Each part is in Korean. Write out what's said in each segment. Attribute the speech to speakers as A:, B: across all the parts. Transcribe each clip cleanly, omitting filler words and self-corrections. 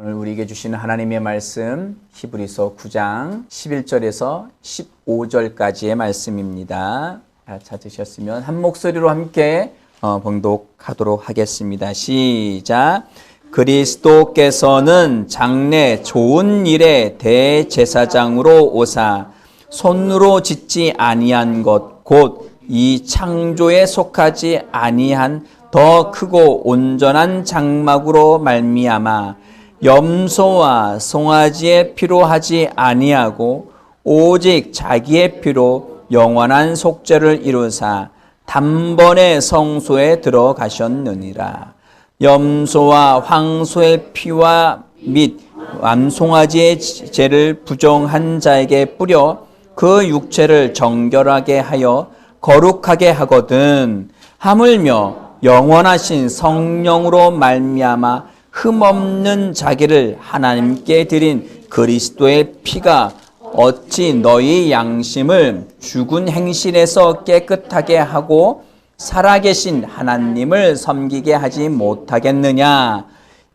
A: 오늘 우리에게 주시는 하나님의 말씀 히브리서 9장 11절에서 15절까지의 말씀입니다. 찾으셨으면 한 목소리로 함께 봉독하도록 하겠습니다. 시작. 그리스도께서는 장래 좋은 일의 대제사장으로 오사 손으로 짓지 아니한 것 곧 이 창조에 속하지 아니한 더 크고 온전한 장막으로 말미암아 염소와 송아지의 피로 하지 아니하고 오직 자기의 피로 영원한 속죄를 이루사 단번에 성소에 들어가셨느니라. 염소와 황소의 피와 및 암송아지의 죄를 부정한 자에게 뿌려 그 육체를 정결하게 하여 거룩하게 하거든 하물며 영원하신 성령으로 말미암아 흠없는 자기를 하나님께 드린 그리스도의 피가 어찌 너희 양심을 죽은 행실에서 깨끗하게 하고 살아계신 하나님을 섬기게 하지 못하겠느냐.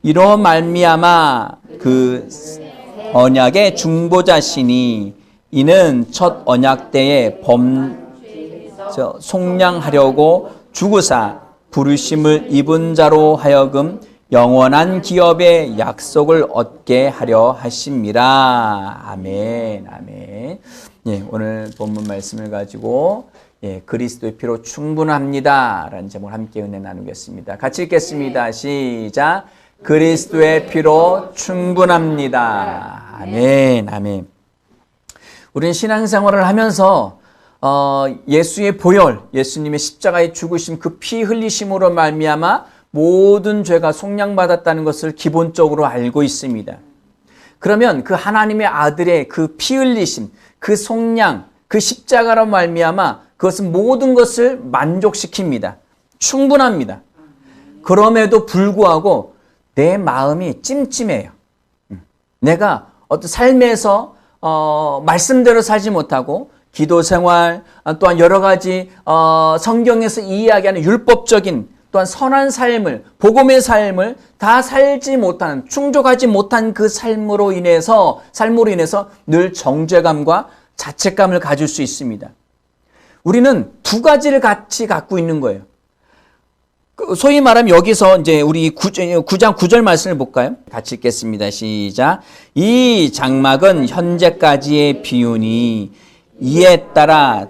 A: 이로 말미암아 그 언약의 중보자시니 이는 첫 언약 때에 속량하려고 죽으사 부르심을 입은 자로 하여금 영원한 기업의 약속을 얻게 하려 하심이라. 아멘, 아멘. 예, 오늘 본문 말씀을 가지고 그리스도의 피로 충분합니다 라는 제목을 함께 은혜 나누겠습니다. 같이 읽겠습니다. 시작. 그리스도의 피로 충분합니다. 아멘, 아멘. 우리는 신앙생활을 하면서 예수의 보혈, 예수님의 십자가의 죽으심, 그 피 흘리심으로 말미암아 모든 죄가 속량받았다는 것을 기본적으로 알고 있습니다. 그러면 그 하나님의 아들의 그 피 흘리심, 그 속량, 그 십자가로 말미암아 그것은 모든 것을 만족시킵니다. 충분합니다. 그럼에도 불구하고 내 마음이 찜찜해요. 내가 어떤 삶에서 말씀대로 살지 못하고 기도 생활, 또한 여러 가지 성경에서 이야기하는 율법적인 또한 선한 삶을, 복음의 삶을 다 살지 못하는, 충족하지 못한 그 삶으로 인해서 늘 정죄감과 자책감을 가질 수 있습니다. 우리는 두 가지를 같이 갖고 있는 거예요. 소위 말하면 여기서 이제 우리 9장 9절 말씀을 볼까요? 같이 읽겠습니다. 시작. 이 장막은 현재까지의 비유니 이에 따라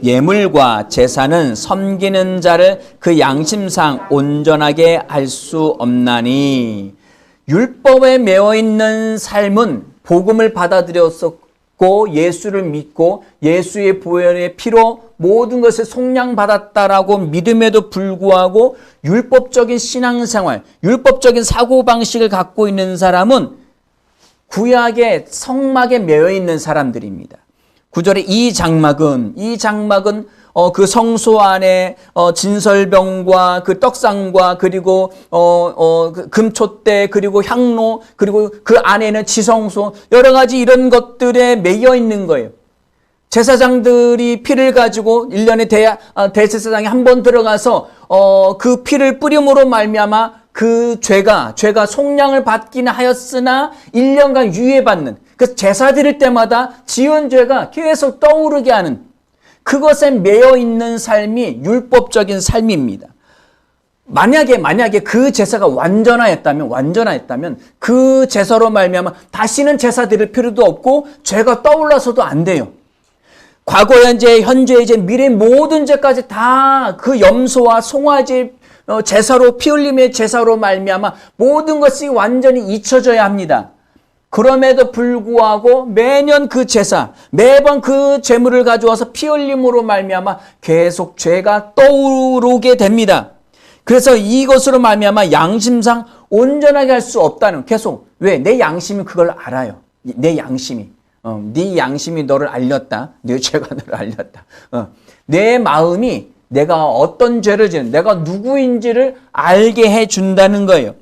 A: 예물과 제사는 섬기는 자를 그 양심상 온전하게 할 수 없나니 율법에 매어 있는 삶은 복음을 받아들였었고 예수를 믿고 예수의 보혈의 피로 모든 것을 속량받았다라고 믿음에도 불구하고 율법적인 신앙생활, 율법적인 사고방식을 갖고 있는 사람은 구약의 성막에 매여 있는 사람들입니다. 9절에 이 장막은 그 성소 안에 진설병과 그 떡상과 그리고 그 금촛대 그리고 향로 그리고 그 안에는 지성소 여러 가지 이런 것들에 매여 있는 거예요. 제사장들이 피를 가지고 1년에 대제사장이 한 번 들어가서 그 피를 뿌림으로 말미암아 그 죄가 속량을 받기는 하였으나 1년간 유예받는, 그래서 제사 드릴 때마다 지은 죄가 계속 떠오르게 하는 그것에 매여 있는 삶이 율법적인 삶입니다. 만약에 그 제사가 완전하였다면 그 제사로 말미암아 다시는 제사 드릴 필요도 없고 죄가 떠올라서도 안 돼요. 과거, 현재, 이제 미래 모든 죄까지 다 그 염소와 송아지 제사로 피 흘림의 제사로 말미암아 모든 것이 완전히 잊혀져야 합니다. 그럼에도 불구하고 매년 그 제사, 매번 그 제물을 가져와서 피 흘림으로 말미암아 계속 죄가 떠오르게 됩니다. 그래서 이것으로 말미암아 양심상 온전하게 할 수 없다는, 계속 왜? 내 양심이 그걸 알아요. 내 양심이. 네 양심이 너를 알렸다. 네 죄가 너를 알렸다. 내 마음이 내가 어떤 죄를 지는, 내가 누구인지를 알게 해준다는 거예요.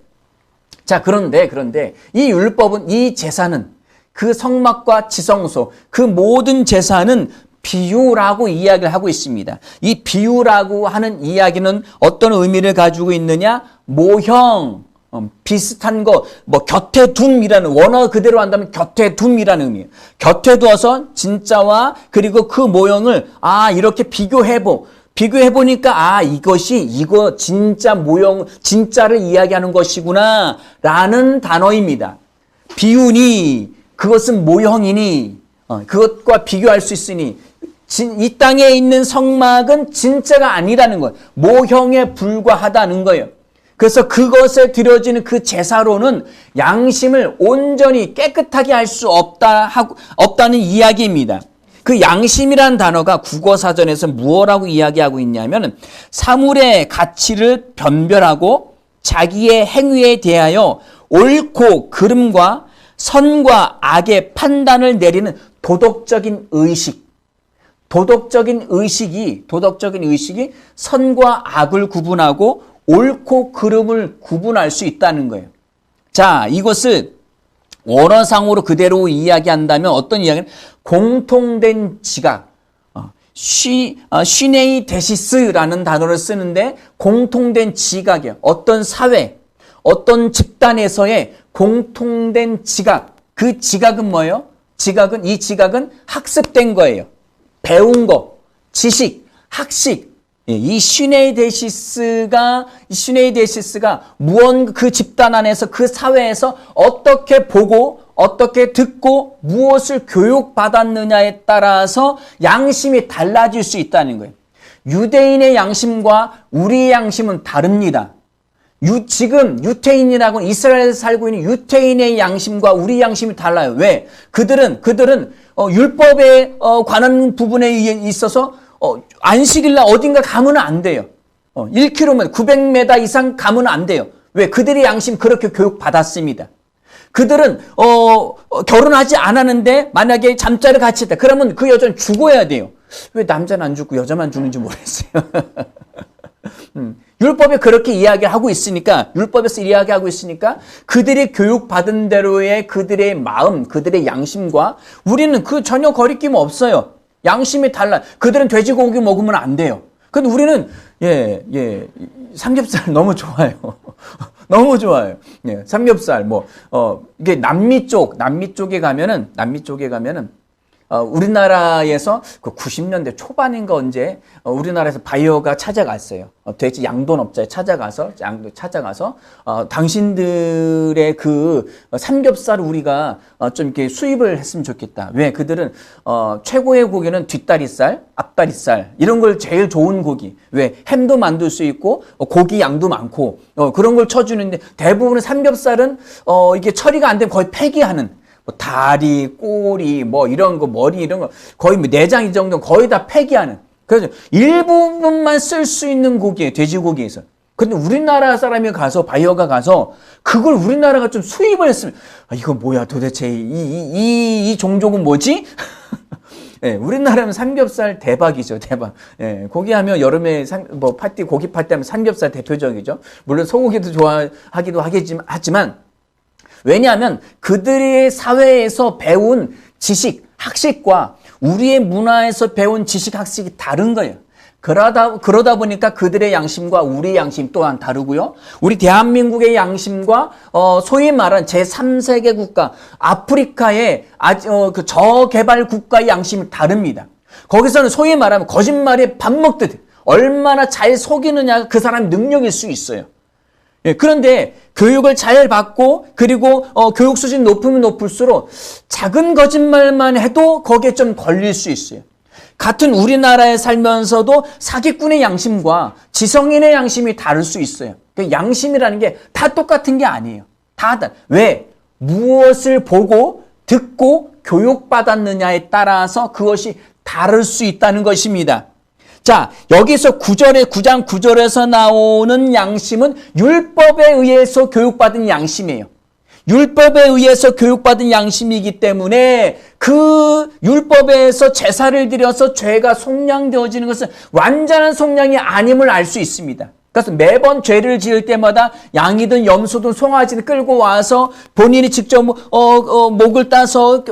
A: 자, 그런데 이 율법은, 이 제사는, 그 성막과 지성소, 그 모든 제사는 비유라고 이야기를 하고 있습니다. 이 비유라고 하는 이야기는 어떤 의미를 가지고 있느냐? 모형, 비슷한 거, 뭐 곁에 둠이라는, 원어 그대로 한다면 곁에 둠이라는 의미예요. 곁에 두어서 진짜와 그리고 그 모형을 이렇게 비교해보니까 이거 진짜 모형, 진짜를 이야기하는 것이구나 라는 단어입니다. 비유니, 그것은 모형이니, 그것과 비교할 수 있으니, 이 땅에 있는 성막은 진짜가 아니라는 거예요. 모형에 불과하다는 거예요. 그래서 그것에 드려지는 그 제사로는 양심을 온전히 깨끗하게 할 수 없다는 이야기입니다. 그 양심이라는 단어가 국어사전에서 무엇라고 이야기하고 있냐면 사물의 가치를 변별하고 자기의 행위에 대하여 옳고 그름과 선과 악의 판단을 내리는 도덕적인 의식. 도덕적인 의식이 선과 악을 구분하고 옳고 그름을 구분할 수 있다는 거예요. 자, 이것을 원어상으로 그대로 이야기한다면 어떤 이야기는 공통된 지각, 시네이 데시스라는 단어를 쓰는데 공통된 지각이에요. 어떤 사회, 어떤 집단에서의 공통된 지각. 그 지각은 뭐예요? 이 지각은 학습된 거예요. 배운 거, 지식, 학식. 이 시네이 데시스가 그 집단 안에서 그 사회에서 어떻게 보고 어떻게 듣고 무엇을 교육받았느냐에 따라서 양심이 달라질 수 있다는 거예요. 유대인의 양심과 우리의 양심은 다릅니다. 지금 유태인이라고 이스라엘에서 살고 있는 유태인의 양심과 우리 양심이 달라요. 왜? 그들은 율법에 관한 부분에 있어서 안식일날 어딘가 가면 안 돼요. 1km, 900m 이상 가면 안 돼요. 왜? 그들의 양심 그렇게 교육받았습니다. 그들은 결혼하지 않았는데 만약에 잠자를 같이 했다. 그러면 그 여자는 죽어야 돼요. 왜 남자는 안 죽고 여자만 죽는지 모르겠어요. 율법에 그렇게 이야기하고 있으니까, 율법에서 이야기하고 있으니까 그들이 교육받은 대로의 그들의 마음, 그들의 양심과 우리는 그 전혀 거리낌 없어요. 양심이 달라. 그들은 돼지고기 먹으면 안 돼요. 근데 우리는 삼겹살 너무 좋아요. 너무 좋아요. 삼겹살 이게 남미 쪽에 가면은 우리나라에서 그 90년대 초반인가 언제 우리나라에서 바이어가 찾아갔어요. 돼지 양돈업자에 찾아가서 당신들의 그 삼겹살을 우리가 좀 이렇게 수입을 했으면 좋겠다. 왜? 그들은 최고의 고기는 뒷다리살, 앞다리살 이런 걸 제일 좋은 고기. 왜? 햄도 만들 수 있고 고기 양도 많고 그런 걸 쳐주는데 대부분의 삼겹살은 이게 처리가 안 되면 거의 폐기하는. 다리, 꼬리, 이런 거, 머리 이런 거 거의 내장 이 정도는 거의 다 폐기하는. 그래서 일부분만 쓸 수 있는 고기예요. 돼지고기에서. 근데 우리나라 사람이 가서 바이어가 가서 그걸 우리나라가 좀 수입을 했으면 이거 뭐야 도대체 이 종족은 뭐지? 우리나라는 삼겹살 대박이죠, 대박. 고기 하면 여름에 고기 파티 하면 삼겹살 대표적이죠. 물론 소고기도 좋아하기도 하지만 왜냐하면 그들의 사회에서 배운 지식, 학식과 우리의 문화에서 배운 지식, 학식이 다른 거예요. 그러다 보니까 그들의 양심과 우리의 양심 또한 다르고요. 우리 대한민국의 양심과 소위 말한 제3세계 국가, 아프리카의 그 저개발 국가의 양심이 다릅니다. 거기서는 소위 말하면 거짓말에 밥 먹듯 얼마나 잘 속이느냐가 그 사람 능력일 수 있어요. 그런데 교육을 잘 받고 그리고 교육 수준 높으면 높을수록 작은 거짓말만 해도 거기에 좀 걸릴 수 있어요. 같은 우리나라에 살면서도 사기꾼의 양심과 지성인의 양심이 다를 수 있어요. 양심이라는 게 다 똑같은 게 아니에요. 왜? 무엇을 보고 듣고 교육받았느냐에 따라서 그것이 다를 수 있다는 것입니다. 자, 여기서 9장 9절에서 나오는 양심은 율법에 의해서 교육받은 양심이에요. 율법에 의해서 교육받은 양심이기 때문에 그 율법에서 제사를 드려서 죄가 속량되어지는 것은 완전한 속량이 아님을 알 수 있습니다. 그래서 매번 죄를 지을 때마다 양이든 염소든 송아지든 끌고 와서 본인이 직접 목을 따서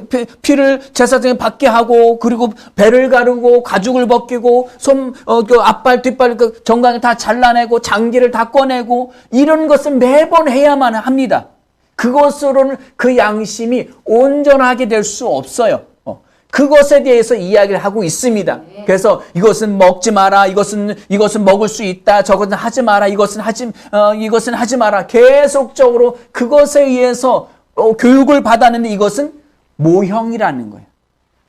A: 피를 제사장에 받게 하고, 그리고 배를 가르고 가죽을 벗기고 앞발 뒷발 정강이 다 잘라내고 장기를 다 꺼내고, 이런 것을 매번 해야만 합니다. 그것으로는 그 양심이 온전하게 될 수 없어요. 그것에 대해서 이야기를 하고 있습니다. 그래서 이것은 먹지 마라, 이것은 먹을 수 있다, 저것은 하지 마라, 이것은 하지 마라. 계속적으로 그것에 의해서 교육을 받았는데, 이것은 모형이라는 거예요.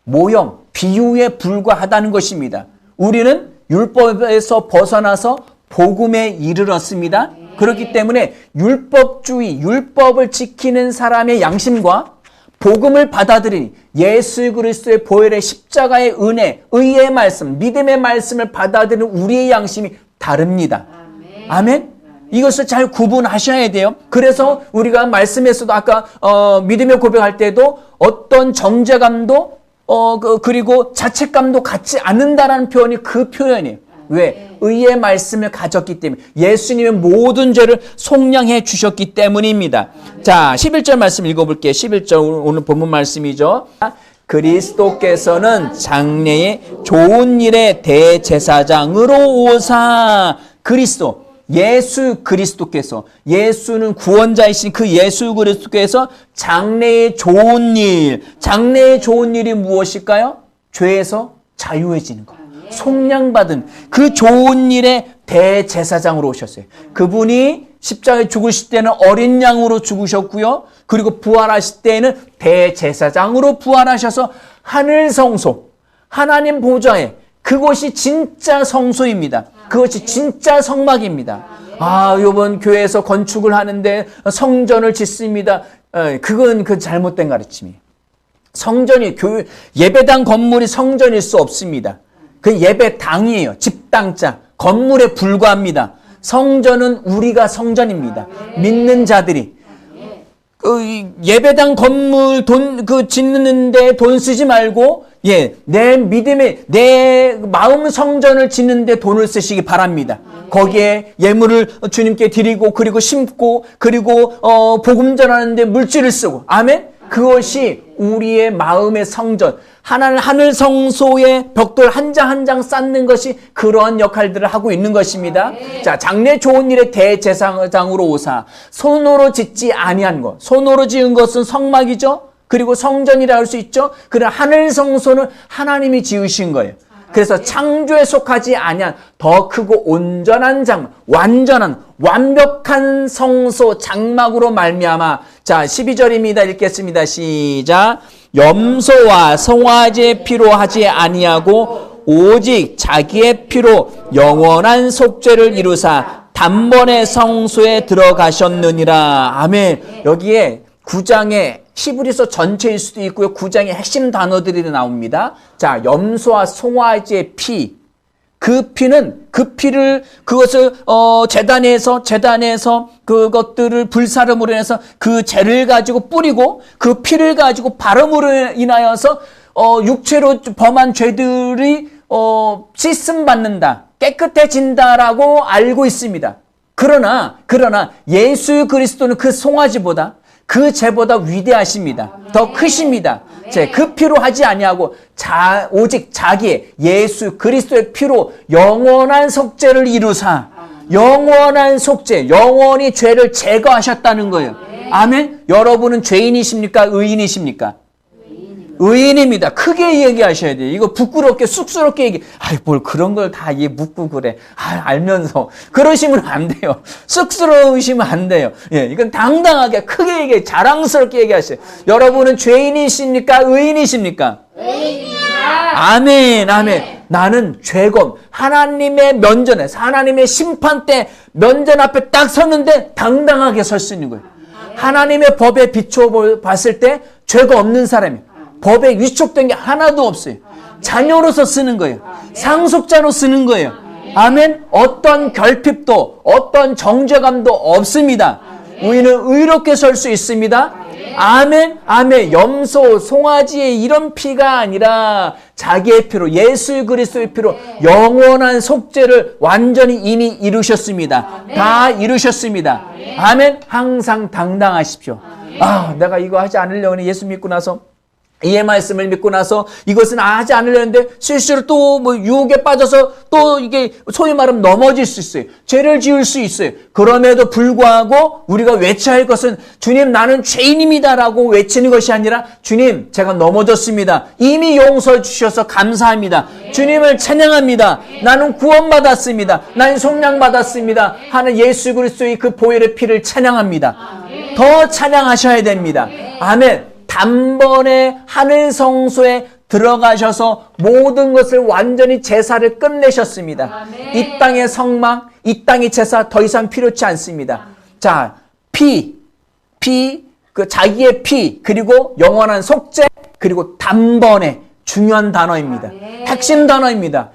A: 모형, 비유에 불과하다는 것입니다. 우리는 율법에서 벗어나서 복음에 이르렀습니다. 그렇기 때문에 율법주의, 율법을 지키는 사람의 양심과 복음을 받아들이니 예수 그리스도의 보혈의 십자가의 은혜, 의의 말씀, 믿음의 말씀을 받아들이는 우리의 양심이 다릅니다. 아멘? 이것을 잘 구분하셔야 돼요. 그래서 우리가 말씀에서도 아까 믿음의 고백할 때도 어떤 정죄감도 그리고 자책감도 갖지 않는다라는 표현이 그 표현이에요. 왜? 의의 말씀을 가졌기 때문에, 예수님의 모든 죄를 속량해 주셨기 때문입니다. 자, 11절 말씀 읽어볼게요. 11절 오늘 본문 말씀이죠. 그리스도께서는 장래의 좋은 일의 대제사장으로 오사. 그리스도, 예수 그리스도께서, 예수는 구원자이신 그 예수 그리스도께서 장래의 좋은 일, 장래의 좋은 일이 무엇일까요? 죄에서 자유해지는 것, 속량받은 그 좋은 일의 대제사장으로 오셨어요. 그분이 십자가에 죽으실 때는 어린 양으로 죽으셨고요. 그리고 부활하실 때는 대제사장으로 부활하셔서 하늘 성소, 하나님 보좌에, 그것이 진짜 성소입니다. 그것이 진짜 성막입니다. 이번 교회에서 건축을 하는데 성전을 짓습니다. 그건 그 잘못된 가르침이에요. 성전이, 예배당 건물이 성전일 수 없습니다. 그 예배당이에요. 집당자, 건물에 불과합니다. 성전은 우리가 성전입니다. 믿는 자들이. 예배당 건물 짓는데 돈 쓰지 말고, 내 믿음의, 내 마음 성전을 짓는데 돈을 쓰시기 바랍니다. 거기에 예물을 주님께 드리고, 그리고 심고, 그리고 복음 전하는데 물질을 쓰고. 아멘? 그것이 우리의 마음의 성전, 하늘 성소의 벽돌 한 장 한 장 쌓는 것이 그러한 역할들을 하고 있는 것입니다. 자, 장래 좋은 일의 대제사장으로 오사. 손으로 짓지 아니한 것, 손으로 지은 것은 성막이죠. 그리고 성전이라 할 수 있죠. 그러나 하늘 성소는 하나님이 지으신 거예요. 그래서 창조에 속하지 아니한 더 크고 온전한 완전한 완벽한 성소 장막으로 말미암아. 자, 12절입니다. 읽겠습니다. 시작. 염소와 송아지의 피로 하지 아니하고 오직 자기의 피로 영원한 속죄를 이루사 단번에 성소에 들어가셨느니라. 아멘. 여기에 9장에 히브리서 전체일 수도 있고요. 9장의 핵심 단어들이 나옵니다. 자, 염소와 송아지의 피. 그 피를 그것을 제단에서 그것들을 불사름으로 해서 그 죄를 가지고 뿌리고, 그 피를 가지고 바름으로 인하여서 육체로 범한 죄들이 씻음 받는다, 깨끗해진다라고 알고 있습니다. 그러나 예수 그리스도는 그 송아지보다, 그 죄보다 위대하십니다. 더 크십니다. 그 피로 하지 아니하고 오직 자기의 예수 그리스도의 피로 영원한 속죄를 이루사. 영원한 속죄, 영원히 죄를 제거하셨다는 거예요. 아멘. 여러분은 죄인이십니까? 의인이십니까? 의인입니다. 크게 얘기하셔야 돼요. 이거 부끄럽게 쑥스럽게 뭘 그런 걸 다 묻고 그래. 알면서 그러시면 안 돼요. 쑥스러우시면 안 돼요. 이건 당당하게 크게 얘기해, 자랑스럽게 얘기하세요. 여러분은 죄인이십니까? 의인이십니까? 의인입니다. 아멘, 아멘. 나는 죄검, 하나님의 면전에, 하나님의 심판 때 면전 앞에 딱 섰는데 당당하게 설 수 있는 거예요. 하나님의 법에 비춰 봤을 때 죄가 없는 사람이에요. 법에 위촉된 게 하나도 없어요. 자녀로서 쓰는 거예요. 상속자로 쓰는 거예요. 아멘. 어떤 결핍도, 어떤 정죄감도 없습니다. 우리는 의롭게 설 수 있습니다. 아멘, 아멘. 염소, 송아지의 이런 피가 아니라 자기의 피로, 예수 그리스도의 피로 영원한 속죄를 완전히 이미 이루셨습니다. 다 이루셨습니다. 아멘. 항상 당당하십시오. 아, 내가 이거 하지 않으려고 예수 믿고 나서, 이 말씀을 믿고 나서 이것은 하지 않으려는데 실수로 또 뭐 유혹에 빠져서 또 이게 소위 말하면 넘어질 수 있어요. 죄를 지을 수 있어요. 그럼에도 불구하고 우리가 외쳐야 할 것은 주님 나는 죄인입니다라고 외치는 것이 아니라 주님 제가 넘어졌습니다. 이미 용서해 주셔서 감사합니다. 주님을 찬양합니다. 나는 구원받았습니다. 나는 속량받았습니다. 하는 예수 그리스도의 그 보혈의 피를 찬양합니다. 더 찬양하셔야 됩니다. 아멘. 단번에 하늘 성소에 들어가셔서 모든 것을 완전히 제사를 끝내셨습니다. 이 땅의 성막, 이 땅의 제사 더 이상 필요치 않습니다. 자, 그 자기의 피, 그리고 영원한 속죄, 그리고 단번에 중요한 단어입니다. 핵심 단어입니다.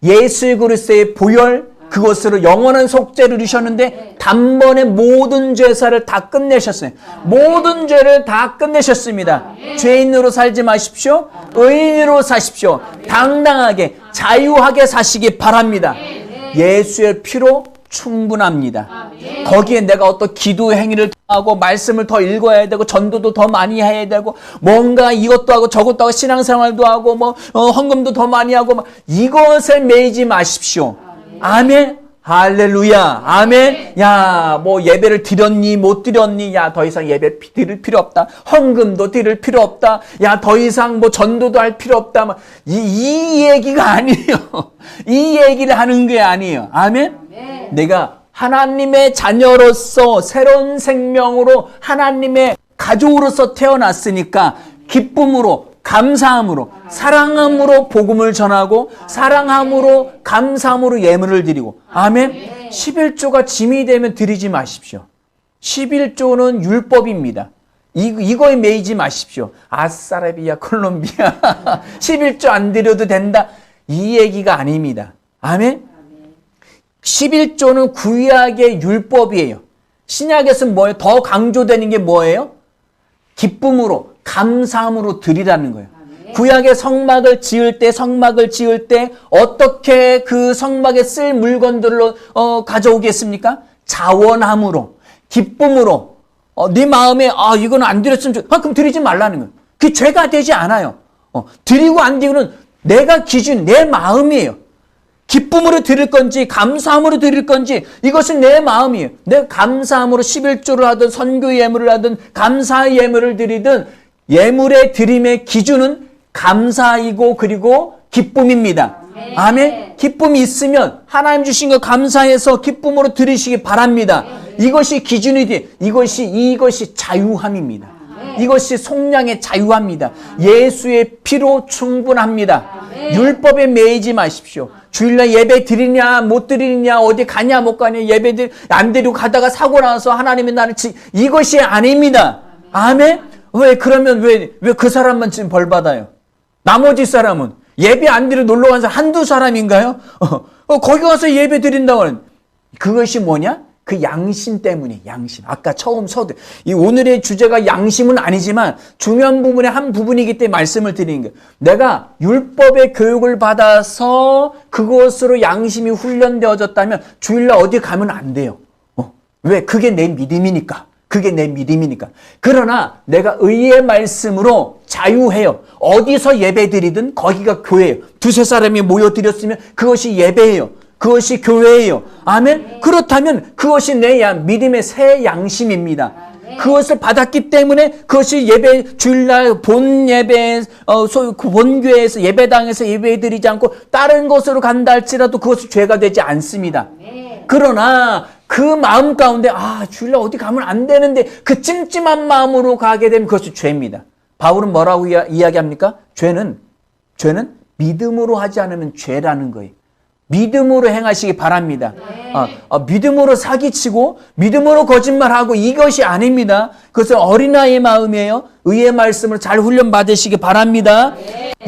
A: 예수 그리스도의 보혈, 그것으로 영원한 속죄를 이루셨는데 단번에 모든 제사를 다 끝내셨어요. 모든 죄를 다 끝내셨습니다. 죄인으로 살지 마십시오. 의인으로 사십시오. 당당하게 자유하게 사시기 바랍니다. 예수의 피로 충분합니다. 거기에 내가 어떤 기도 행위를 더 하고 말씀을 더 읽어야 되고 전도도 더 많이 해야 되고 뭔가 이것도 하고 저것도 하고 신앙생활도 하고 뭐 헌금도 더 많이 하고 막 이것을 매이지 마십시오. 아멘. 할렐루야. 아멘. 야, 뭐 예배를 드렸니 못 드렸니? 야, 더 이상 예배 드릴 필요 없다. 헌금도 드릴 필요 없다. 야, 더 이상 뭐 전도도 할 필요 없다. 이 얘기가 아니에요. 이 얘기를 하는 게 아니에요. 아멘. 내가 하나님의 자녀로서 새로운 생명으로 하나님의 가족으로서 태어났으니까 기쁨으로 감사함으로 사랑함으로 복음을 전하고 사랑함으로 감사함으로 예물을 드리고 아멘. 11조가 짐이 되면 드리지 마십시오. 11조는 율법입니다. 이거에 매이지 마십시오. 아싸라비아 콜롬비아 11조 안 드려도 된다 이 얘기가 아닙니다. 아멘. 11조는 구약의 율법이에요. 신약에서는 뭐예요? 더 강조되는 게 뭐예요? 기쁨으로 감사함으로 드리라는 거예요. 구약의 성막을 지을 때 어떻게 그 성막에 쓸 물건들로 가져오겠습니까? 자원함으로 기쁨으로 네 마음에 이건 안 드렸으면 그럼 드리지 말라는 거예요. 그게 죄가 되지 않아요. 드리고 안 드리고는 내가 기준 내 마음이에요. 기쁨으로 드릴 건지 감사함으로 드릴 건지 이것은 내 마음이에요. 내가 감사함으로 11조를 하든 선교 예물을 하든 감사 예물을 드리든 예물의 드림의 기준은 감사이고 그리고 기쁨입니다. 아멘. 기쁨이 있으면 하나님 주신 거 감사해서 기쁨으로 드리시기 바랍니다. 이것이 기준이 돼. 이것이 자유함입니다. 이것이 속량의 자유함입니다. 예수의 피로 충분합니다. 율법에 매이지 마십시오. 주일날 예배 드리냐 못 드리냐 어디 가냐 못 가냐 예배 안 드리고 가다가 사고 나서 하나님이 나를 이것이 아닙니다. 아멘. 왜 그러면 왜 그 사람만 지금 벌 받아요? 나머지 사람은 예배 안 드리고 놀러 간 사람 한두 사람인가요? 거기 가서 예배 드린다고 하는 그것이 뭐냐? 그 양심 때문에 양심. 아까 처음 이 오늘의 주제가 양심은 아니지만 중요한 부분의 한 부분이기 때문에 말씀을 드리는 거예요. 내가 율법의 교육을 받아서 그것으로 양심이 훈련되어졌다면 주일날 어디 가면 안 돼요. 왜? 그게 내 믿음이니까. 그러나 내가 의의 말씀으로 자유해요. 어디서 예배드리든 거기가 교회예요. 두세 사람이 모여드렸으면 그것이 예배예요. 그것이 교회예요. 아멘. 그렇다면 그것이 내 믿음의 새 양심입니다. 그것을 받았기 때문에 그것이 예배 주일날 본 예배 본교회에서 예배당에서 예배드리지 않고 다른 곳으로 간다 할지라도 그것이 죄가 되지 않습니다. 그러나 그 마음 가운데 주일날 어디 가면 안 되는데 그 찜찜한 마음으로 가게 되면 그것이 죄입니다. 바울은 뭐라고 이야기합니까? 죄는 믿음으로 하지 않으면 죄라는 거예요. 믿음으로 행하시기 바랍니다. 믿음으로 사기치고 믿음으로 거짓말하고 이것이 아닙니다. 그것은 어린아이의 마음이에요. 의의 말씀을 잘 훈련받으시기 바랍니다.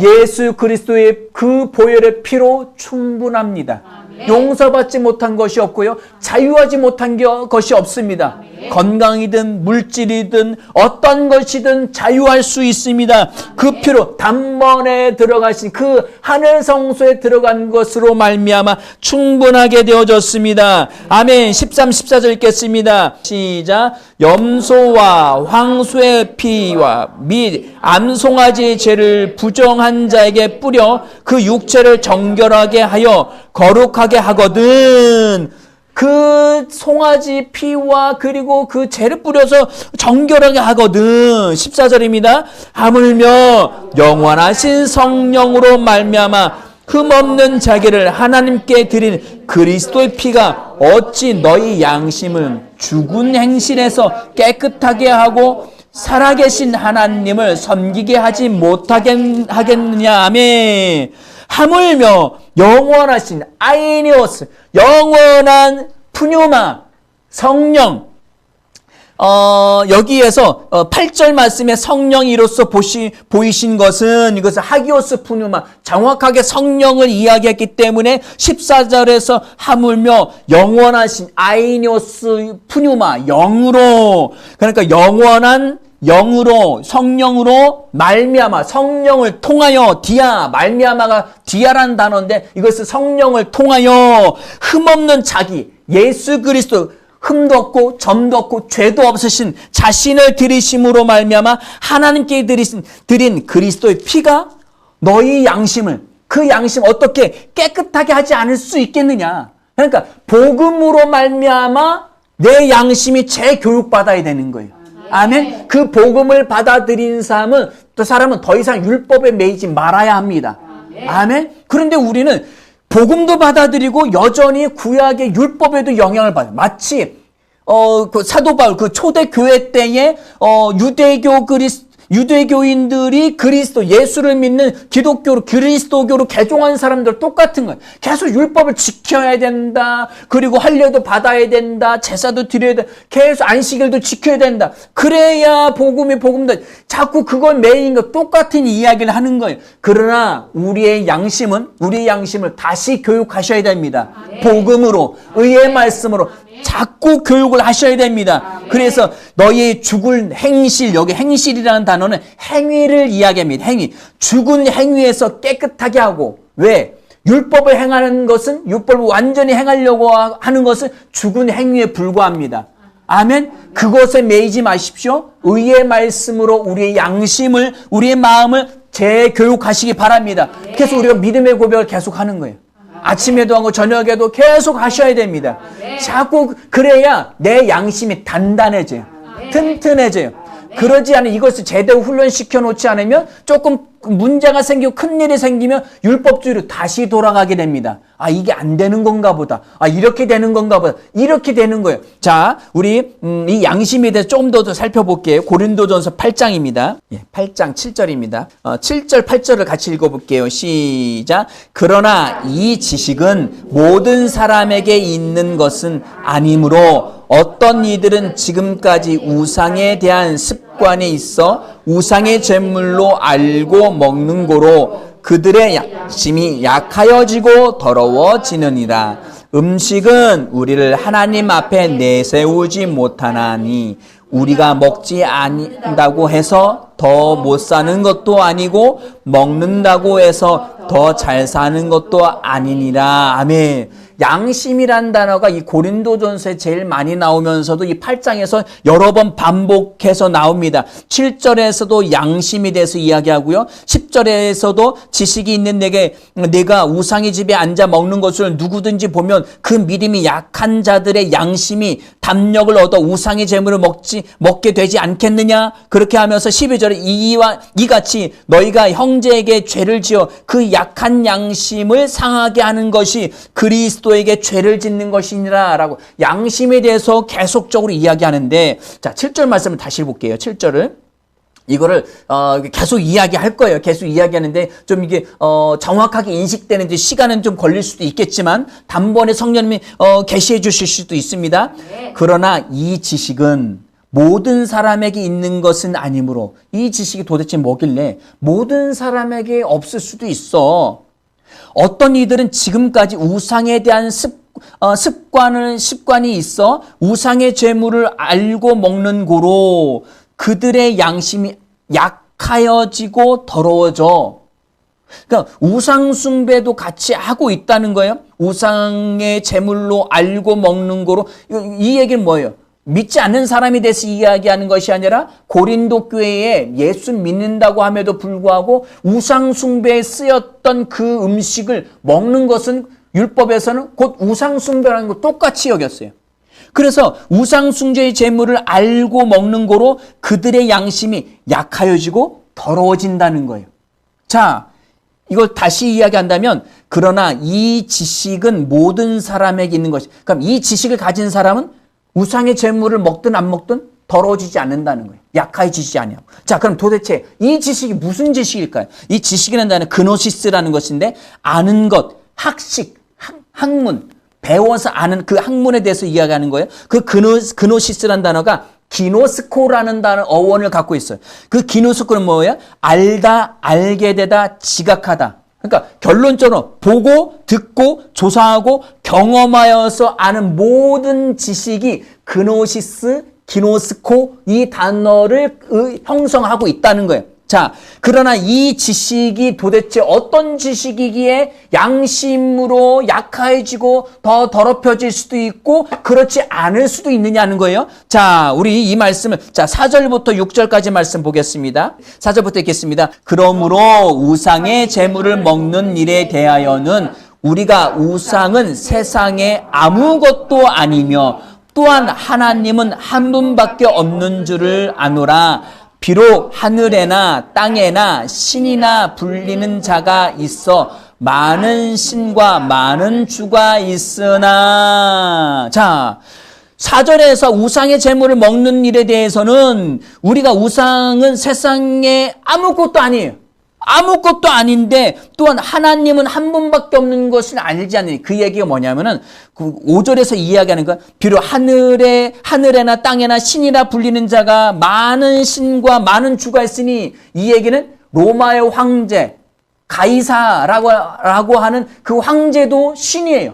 A: 예수 그리스도의 그 보혈의 피로 충분합니다. 용서받지 못한 것이 없고요. 자유하지 못한 것이 없습니다. 건강이든 물질이든 어떤 것이든 자유할 수 있습니다. 그 피로 단번에 들어가신 그 하늘 성소에 들어간 것으로 말미암아 충분하게 되어졌습니다. 아멘. 13, 14절 읽겠습니다. 시작. 염소와 황소의 피와 및 암송아지의 죄를 부정한 자에게 뿌려 그 육체를 정결하게 하여 거룩하게 하거든. 그 송아지 피와 그리고 그 죄를 뿌려서 정결하게 하거든. 14절입니다. 하물며 영원하신 성령으로 말미암아 흠없는 자기를 하나님께 드린 그리스도의 피가 어찌 너희 양심을 죽은 행실에서 깨끗하게 하고 살아계신 하나님을 섬기게 하지 못하겠느냐. 아멘. 하물며 영원하신 아이니오스, 영원한 푸뉴마, 성령, 여기에서 8절 말씀에 성령이 이로써 보이신 것은 이것은 하기오스 푸뉴마, 정확하게 성령을 이야기했기 때문에 14절에서 하물며 영원하신 아이니오스 푸뉴마, 영으로, 그러니까 영원한 영으로, 성령으로 말미암아, 성령을 통하여, 말미암아가 디아라는 단어인데 이것은 성령을 통하여 흠없는 자기, 예수 그리스도, 흠도 없고 점도 없고 죄도 없으신 자신을 들이심으로 말미암아 하나님께 드린 그리스도의 피가 너희 양심을, 그 양심 어떻게 깨끗하게 하지 않을 수 있겠느냐. 그러니까 복음으로 말미암아 내 양심이 재교육받아야 되는 거예요. 아멘. 그 복음을 받아들인 사람은 더 이상 율법에 매이지 말아야 합니다. 아멘. 그런데 우리는 복음도 받아들이고 여전히 구약의 율법에도 영향을 받아요. 마치 그 사도 바울 그 초대 교회 때에 유대교인들이 그리스도 예수를 믿는 기독교로 그리스도교로 개종한 사람들 똑같은 거예요. 계속 율법을 지켜야 된다. 그리고 할례도 받아야 된다. 제사도 드려야 된다. 계속 안식일도 지켜야 된다. 그래야 복음다. 자꾸 그걸 메인 거 똑같은 이야기를 하는 거예요. 그러나 우리의 양심을 다시 교육하셔야 됩니다. 복음으로, 의의 말씀으로 자꾸 교육을 하셔야 됩니다. 그래서 너희의 죽은 행실, 여기 행실이라는 단어는 행위를 이야기합니다. 행위. 죽은 행위에서 깨끗하게 하고. 왜? 율법을 행하는 것은, 율법을 완전히 행하려고 하는 것은 죽은 행위에 불과합니다. 아멘. 그것에 매이지 마십시오. 의의 말씀으로 우리의 양심을, 우리의 마음을 재교육하시기 바랍니다. 그래서 우리가 믿음의 고백을 계속 하는 거예요. 아침에도 하고 저녁에도 계속 하셔야 됩니다. 자꾸 그래야 내 양심이 단단해져요. 튼튼해져요. 그러지 않으면 이것을 제대로 훈련시켜 놓지 않으면 조금 문제가 생기고 큰일이 생기면 율법주의로 다시 돌아가게 됩니다. 아, 이게 안 되는 건가 보다. 아, 이렇게 되는 건가 보다. 이렇게 되는 거예요. 자, 우리 이 양심에 대해서 조금 더 살펴볼게요. 고린도전서 8장입니다. 8장 7절입니다. 7절 8절을 같이 읽어볼게요. 시작. 그러나 이 지식은 모든 사람에게 있는 것은 아니므로 어떤 이들은 지금까지 우상에 대한 습관에 있어 우상의 제물로 알고 먹는 고로 그들의 양심이 약하여지고 더러워지느니라. 음식은 우리를 하나님 앞에 내세우지 못하나니 우리가 먹지 않는다고 해서 더 못 사는 것도 아니고 먹는다고 해서 더 잘 사는 것도 아니니라. 아멘. 양심이란 단어가 이 고린도전서에 제일 많이 나오면서도 이 8장에서 여러 번 반복해서 나옵니다. 7절에서도 양심에 대해서 이야기하고요. 10절에서도 지식이 있는 내가 우상의 집에 앉아 먹는 것을 누구든지 보면 그 믿음이 약한 자들의 양심이 담력을 얻어 우상의 재물을 먹게 되지 않겠느냐. 그렇게 하면서 12절에 이같이 너희가 형제에게 죄를 지어 그 약한 양심을 상하게 하는 것이 그리스도에게 죄를 짓는 것이니라 라고 양심에 대해서 계속적으로 이야기하는데, 자 7절 말씀을 다시 볼게요. 7절을 이거를 계속 이야기할 거예요. 계속 이야기하는데 좀 이게 정확하게 인식되는데 시간은 좀 걸릴 수도 있겠지만 단번에 성령님이 계시해 주실 수도 있습니다. 그러나 이 지식은 모든 사람에게 있는 것은 아니므로, 이 지식이 도대체 뭐길래 모든 사람에게 없을 수도 있어. 어떤 이들은 지금까지 우상에 대한 습관이 있어 우상의 재물을 알고 먹는 고로 그들의 양심이 약하여지고 더러워져. 그러니까 우상 숭배도 같이 하고 있다는 거예요. 우상의 재물로 알고 먹는 거로. 이 얘기는 뭐예요? 믿지 않는 사람에 대해서 이야기하는 것이 아니라 고린도 교회에 예수 믿는다고 함에도 불구하고 우상 숭배에 쓰였던 그 음식을 먹는 것은 율법에서는 곧 우상 숭배라는 거 똑같이 여겼어요. 그래서 우상 숭배의 재물을 알고 먹는 거로 그들의 양심이 약하여지고 더러워진다는 거예요. 자, 이걸 다시 이야기한다면 그러나 이 지식은 모든 사람에게 있는 것이. 그럼 이 지식을 가진 사람은 우상의 재물을 먹든 안 먹든 더러워지지 않는다는 거예요. 약해지지 않아요. 자, 그럼 도대체 이 지식이 무슨 지식일까요? 이 지식이라는 단어는 그노시스라는 것인데 아는 것, 학식, 학문, 배워서 아는 그 학문에 대해서 이야기하는 거예요. 그 그노시스라는 단어가 기노스코라는 단어 어원을 갖고 있어요. 그 기노스코는 뭐예요? 알다, 알게 되다, 지각하다. 그러니까 결론적으로 보고 듣고 조사하고 경험하여서 아는 모든 지식이 그노시스, 기노스코 이 단어를 형성하고 있다는 거예요. 자, 그러나 이 지식이 도대체 어떤 지식이기에 양심으로 약해지고 더 더럽혀질 수도 있고 그렇지 않을 수도 있느냐는 거예요. 자, 우리 이 말씀을 4절부터 6절까지 말씀 보겠습니다. 4절부터 읽겠습니다. 그러므로 우상의 재물을 먹는 일에 대하여는 우리가 우상은 세상에 아무것도 아니며 또한 하나님은 한 분밖에 없는 줄을 아노라. 비록 하늘에나 땅에나 신이나 불리는 자가 있어 많은 신과 많은 주가 있으나. 자, 4절에서 우상의 재물을 먹는 일에 대해서는 우리가 우상은 세상에 아무것도 아니에요. 아무것도 아닌데 또한 하나님은 한 분밖에 없는 것을 알지 않으니. 그 얘기가 뭐냐면은 그 5절에서 이야기하는 거, 비록 하늘에나 땅에나 신이라 불리는 자가 많은 신과 많은 주가 있으니, 이 얘기는 로마의 황제 가이사라고 하는 그 황제도 신이에요.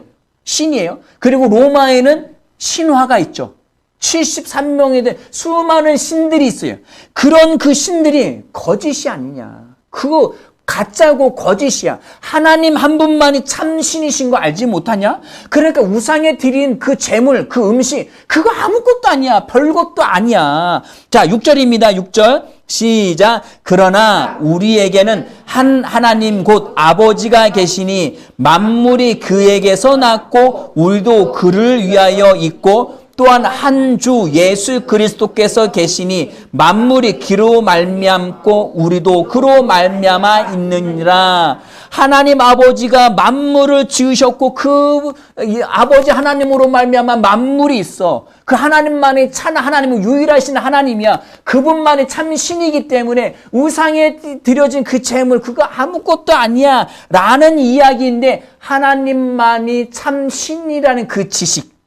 A: 그리고 로마에는 신화가 있죠. 73명에 대한 수많은 신들이 있어요. 그런 그 신들이 거짓이 아니냐. 그거 가짜고 거짓이야. 하나님 한 분만이 참 신이신 거 알지 못하냐? 그러니까 우상에 드린 그 재물, 그 음식, 그거 아무것도 아니야. 별것도 아니야. 자, 6절입니다. 6절. 시작. 그러나 우리에게는 한 하나님 곧 아버지가 계시니 만물이 그에게서 났고 우리도 그를 위하여 있고 또한 한 주 예수 그리스도께서 계시니 만물이 그로 말미암고 우리도 그로 말미암아 있느니라. 하나님 아버지가 만물을 지으셨고 그 아버지 하나님으로 말미암아 만물이 있어. 그 하나님만이 참 하나님은 유일하신 하나님이야. 그분만이 참 신이기 때문에 우상에 드려진 그 재물 그거 아무것도 아니야 라는 이야기인데, 하나님만이 참 신이라는 그 지식,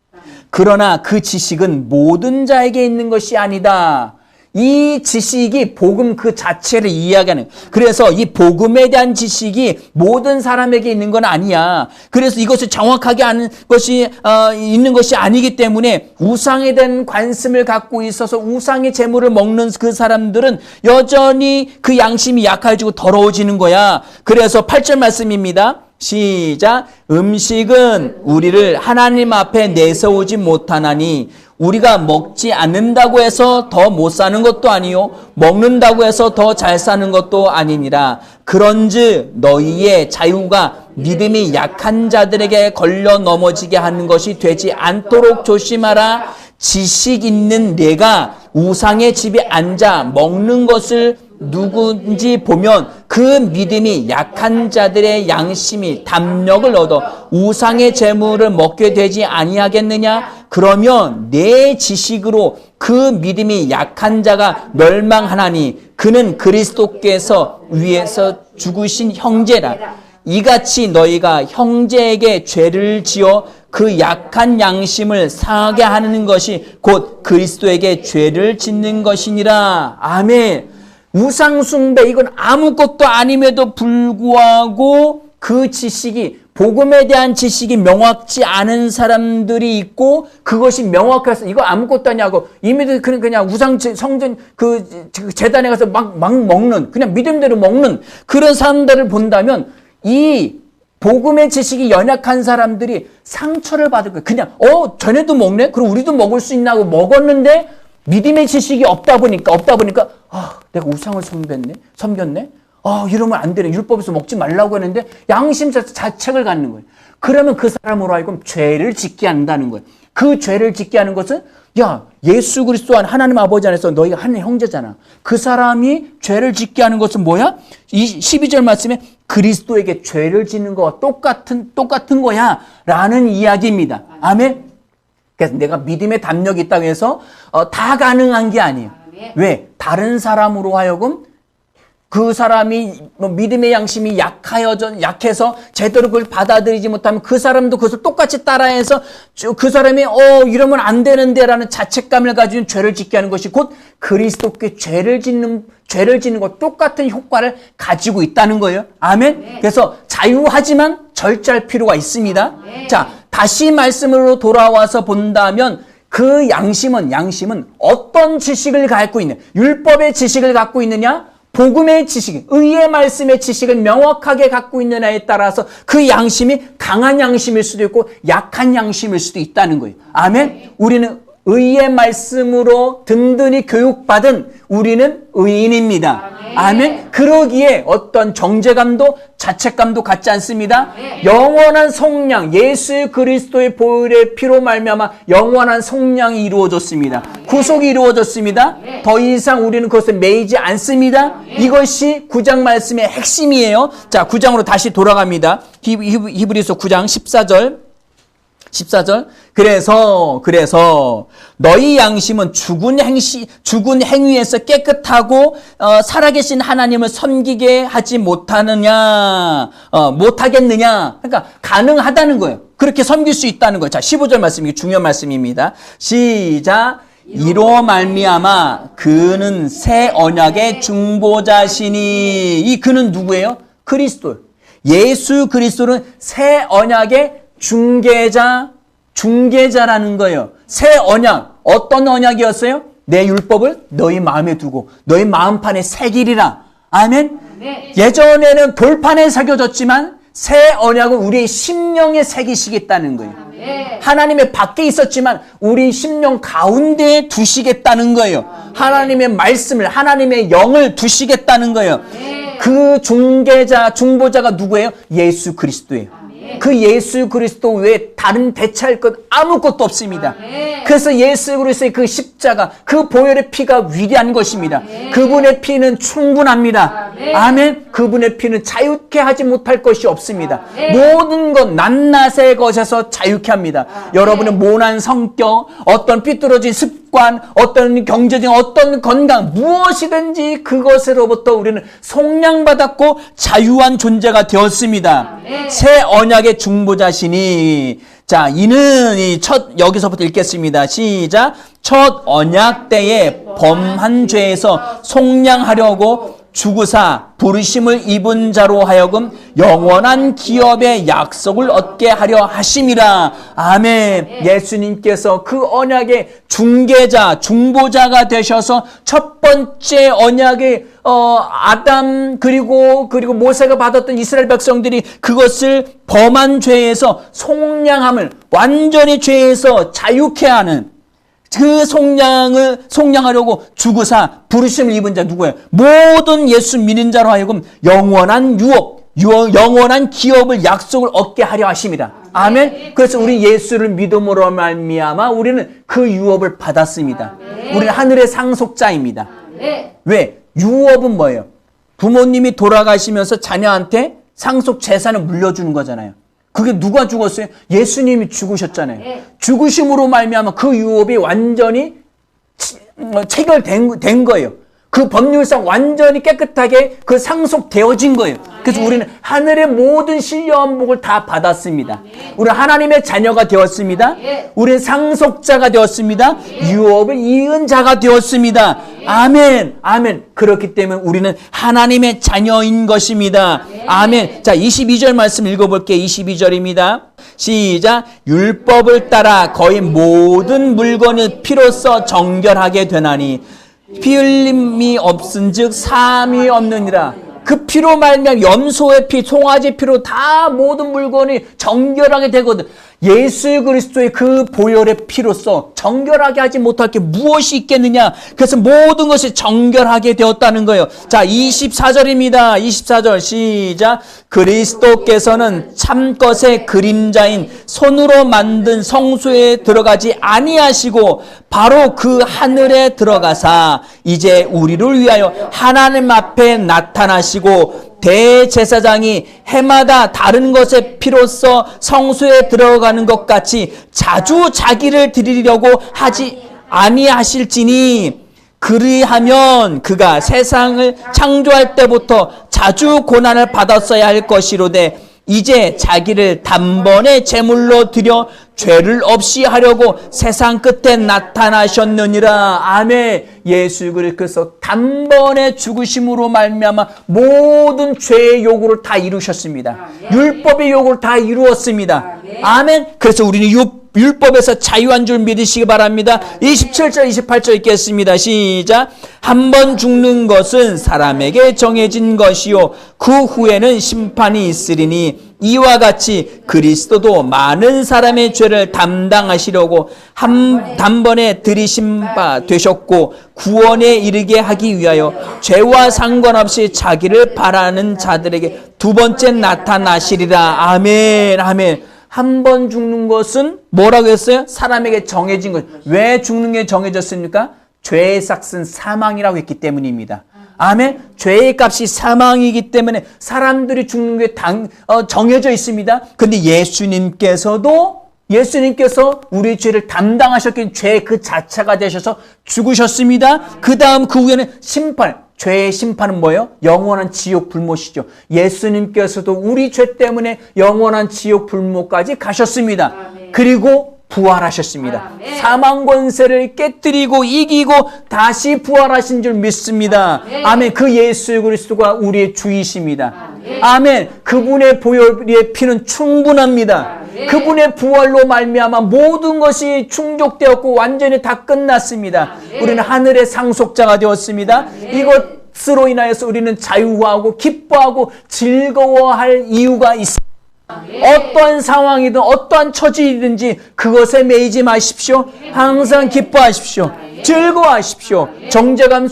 A: 그러나 그 지식은 모든 자에게 있는 것이 아니다. 이 지식이 복음 그 자체를 이야기하는, 그래서 이 복음에 대한 지식이 모든 사람에게 있는 건 아니야. 그래서 이것을 정확하게 아는 것이 있는 것이 아니기 때문에 우상에 대한 관심을 갖고 있어서 우상의 재물을 먹는 그 사람들은 여전히 그 양심이 약해지고 더러워지는 거야. 그래서 8절 말씀입니다. 시작. 음식은 우리를 하나님 앞에 내세우지 못하나니 우리가 먹지 않는다고 해서 더 못 사는 것도 아니요 먹는다고 해서 더 잘 사는 것도 아니니라. 그런즉 너희의 자유가 믿음이 약한 자들에게 걸려 넘어지게 하는 것이 되지 않도록 조심하라. 지식 있는 내가 우상의 집에 앉아 먹는 것을 누군지 보면 그 믿음이 약한 자들의 양심이 담력을 얻어 우상의 재물을 먹게 되지 아니하겠느냐? 그러면 내 지식으로 그 믿음이 약한 자가 멸망하나니 그는 그리스도께서 위에서 죽으신 형제라. 이같이 너희가 형제에게 죄를 지어 그 약한 양심을 상하게 하는 것이 곧 그리스도에게 죄를 짓는 것이니라. 아멘. 우상 숭배, 이건 아무것도 아님에도 불구하고 그 지식이, 복음에 대한 지식이 명확지 않은 사람들이 있고, 그것이 명확해서 이거 아무것도 아니냐고 이미 그냥 우상 성전 그 제단에 가서 막 먹는, 그냥 믿음대로 먹는 그런 사람들을 본다면, 이 복음의 지식이 연약한 사람들이 상처를 받을 거예요. 그냥 쟤네도 먹네? 그럼 우리도 먹을 수 있나 하고 먹었는데 믿음의 지식이 없다 보니까 내가 우상을 섬겼네? 이러면 안 되네. 율법에서 먹지 말라고 했는데 양심 자책을 갖는 거예요. 그러면 그 사람으로 하여금 죄를 짓게 한다는 거예요. 그 죄를 짓게 하는 것은, 예수 그리스도 안 하나님 아버지 안에서 너희가 한 형제잖아. 그 사람이 죄를 짓게 하는 것은 뭐야? 이 12절 말씀에 그리스도에게 죄를 짓는 거와 똑같은 거야 라는 이야기입니다. 아멘. 그래서 내가 믿음의 담력이 있다고 해서 다 가능한 게 아니에요. 왜? 다른 사람으로 하여금 그 사람이 믿음의 양심이 약해서 제대로 그걸 받아들이지 못하면 그 사람도 그것을 똑같이 따라해서 그 사람이 이러면 안 되는데 라는 자책감을 가지고 죄를 짓게 하는 것이 곧 그리스도께 죄를 짓는 것 똑같은 효과를 가지고 있다는 거예요. 아멘. 네. 그래서 자유하지만 절제할 필요가 있습니다. 네. 자, 다시 말씀으로 돌아와서 본다면 그 양심은 어떤 지식을 갖고 있느냐? 율법의 지식을 갖고 있느냐? 복음의 지식, 의의 말씀의 지식을 명확하게 갖고 있느냐에 따라서 그 양심이 강한 양심일 수도 있고 약한 양심일 수도 있다는 거예요. 아멘. 우리는 의의 말씀으로 든든히 교육받은 우리는 의인입니다. 아멘. 그러기에 어떤 정죄감도 자책감도 갖지 않습니다. 영원한 속량, 예수 그리스도의 보혈의 피로 말미암아 영원한 속량이 이루어졌습니다. 구속이 이루어졌습니다. 더 이상 우리는 그것에 매이지 않습니다. 이것이 9장 말씀의 핵심이에요. 자, 9장으로 다시 돌아갑니다. 히브리서 9장 14절. 그래서 너희 양심은 죽은 행위에서 깨끗하고 살아계신 하나님을 섬기게 하지 못하겠느냐? 그러니까 가능하다는 거예요. 그렇게 섬길 수 있다는 거예요. 자, 15절 말씀, 이게 중요한 말씀입니다. 시작. 이로 말미암아 그는 새 언약의 중보자시니. 이 그는 누구예요? 그리스도. 예수 그리스도는 새 언약의 중개자라는 거예요. 새 언약, 어떤 언약이었어요? 내 율법을 너희 마음에 두고 너희 마음판에 새기리라. 아멘. 네. 예전에는 돌판에 새겨졌지만 새 언약은 우리의 심령에 새기시겠다는 거예요. 네. 하나님의 밖에 있었지만 우리 심령 가운데에 두시겠다는 거예요. 하나님의 말씀을, 하나님의 영을 두시겠다는 거예요. 네. 그 중보자가 누구예요? 예수 그리스도예요. 그 예수 그리스도 외에 다른 대체할 것 아무것도 없습니다. 그래서 예수 그리스도의 그 십자가, 그 보혈의 피가 위대한 것입니다. 그분의 피는 충분합니다. 아멘. 그분의 피는 자유케 하지 못할 것이 없습니다. 모든 것 낱낱의 것에서 자유케 합니다. 여러분의 모난 성격, 어떤 삐뚤어진 습관, 어떤 경제적인 어떤 건강, 무엇이든지 그것으로부터 우리는 속량받았고 자유한 존재가 되었습니다. 새 언약의 중보자시니. 자, 이는 여기서부터 읽겠습니다. 시작. 첫 언약 때에 범한 죄에서 속량하려고 죽으사 부르심을 입은 자로 하여금 영원한 기업의 약속을 얻게 하려 하심이라. 아멘. 예수님께서 그 언약의 중보자가 되셔서 첫 번째 언약의 아담 그리고 모세가 받았던 이스라엘 백성들이 그것을 범한 죄에서 속량함을, 완전히 죄에서 자유케 하는 그 속량하려고 죽으사 부르심을 입은 자 누구예요? 모든 예수 믿는 자로 하여금 영원한 영원한 기업을 약속을 얻게 하려 하십니다. 아멘. 그래서 우리 예수를 믿음으로 말미암아 우리는 그 유업을 받았습니다. 우리는 하늘의 상속자입니다. 왜? 유업은 뭐예요? 부모님이 돌아가시면서 자녀한테 상속 재산을 물려주는 거잖아요. 그게 누가 죽었어요? 예수님이 죽으셨잖아요. 죽으심으로 말미암아 그 유업이 완전히 체결된 거예요. 그 법률상 완전히 깨끗하게 그 상속되어진 거예요. 그래서 우리는 하늘의 모든 신령한 복을 다 받았습니다. 우리는 하나님의 자녀가 되었습니다. 우리는 상속자가 되었습니다. 유업을 이은 자가 되었습니다. 아멘. 아멘. 그렇기 때문에 우리는 하나님의 자녀인 것입니다. 아멘. 자, 22절 말씀 읽어볼게요. 22절입니다. 시작. 율법을 따라 거의 모든 물건을 피로써 정결하게 되나니 피 흘림이 없은즉 사함이 없느니라. 그 피로 말미암아 염소의 피, 송아지 피로 다 모든 물건이 정결하게 되거든. 예수 그리스도의 그 보혈의 피로써 정결하게 하지 못할 게 무엇이 있겠느냐. 그래서 모든 것이 정결하게 되었다는 거예요. 자, 24절입니다. 24절 시작. 그리스도께서는 참것의 그림자인 손으로 만든 성소에 들어가지 아니하시고 바로 그 하늘에 들어가사 이제 우리를 위하여 하나님 앞에 나타나시고 대제사장이 해마다 다른 것의 피로써 성소에 들어가는 것 같이 자주 자기를 드리려고 하지 아니하실지니 그리하면 그가 세상을 창조할 때부터 자주 고난을 받았어야 할 것이로되 이제 자기를 단번에 제물로 드려 죄를 없이 하려고 세상 끝에 나타나셨느니라. 아멘. 예수 그리스도께서 단번에 죽으심으로 말미암아 모든 죄의 요구를 다 이루셨습니다. 율법의 요구를 다 이루었습니다. 아멘. 그래서 우리는 율법에서 자유한 줄 믿으시기 바랍니다. 27절 28절 읽겠습니다. 시작. 한 번 죽는 것은 사람에게 정해진 것이요 그 후에는 심판이 있으리니 이와 같이 그리스도도 많은 사람의 죄를 담당하시려고 단번에 들이신 바 되셨고 구원에 이르게 하기 위하여 죄와 상관없이 자기를 바라는 자들에게 두 번째 나타나시리라. 아멘. 아멘. 한 번 죽는 것은 뭐라고 했어요? 사람에게 정해진 것. 왜 죽는 게 정해졌습니까? 죄의 삭은 사망이라고 했기 때문입니다. 아멘. 죄의 값이 사망이기 때문에 사람들이 죽는 게 정해져 있습니다. 근데 예수님께서 우리 죄를 담당하셨기 죄 그 자체가 되셔서 죽으셨습니다. 그 다음 그 후에는 심판. 죄의 심판은 뭐예요? 영원한 지옥 불못이죠. 예수님께서도 우리 죄 때문에 영원한 지옥 불못까지 가셨습니다. 아멘. 그리고 부활하셨습니다. 아멘. 사망 권세를 깨뜨리고 이기고 다시 부활하신 줄 믿습니다. 아멘. 아멘. 그 예수 그리스도가 우리의 주이십니다. 아멘. 아멘. 그분의 보혈의 피는 충분합니다. 아멘. 그분의 부활로 말미암아 모든 것이 충족되었고 완전히 다 끝났습니다. 아멘. 우리는 하늘의 상속자가 되었습니다. 아멘. 이것으로 인하여서 우리는 자유하고 기뻐하고 즐거워할 이유가 있습니다. 어떠한 상황이든 어떠한 처지이든지 그것에 매이지 마십시오. 항상 기뻐하십시오. 즐거워하십시오. 정죄감,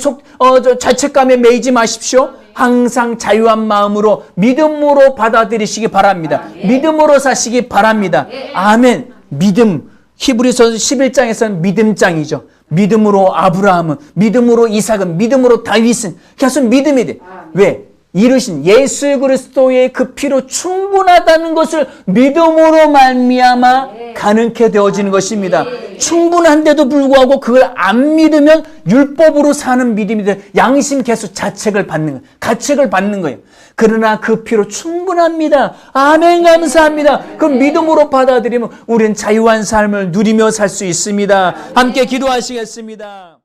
A: 자책감에 매이지 마십시오. 항상 자유한 마음으로 믿음으로 받아들이시기 바랍니다. 믿음으로 사시기 바랍니다. 아멘. 믿음. 히브리서 11장에서는 믿음장이죠. 믿음으로 아브라함은, 믿음으로 이삭은, 믿음으로 다윗은 계속 믿음이 돼. 왜? 이르신 예수 그리스도의 그 피로 충분하다는 것을 믿음으로 말미암아 가능케 되어지는 것입니다. 충분한데도 불구하고 그걸 안 믿으면 율법으로 사는 믿음이 돼. 양심 계속 자책을 받는 거예요. 가책을 받는 거예요. 그러나 그 피로 충분합니다. 아멘. 감사합니다. 그 믿음으로 받아들이면 우리는 자유한 삶을 누리며 살 수 있습니다. 함께 기도하시겠습니다.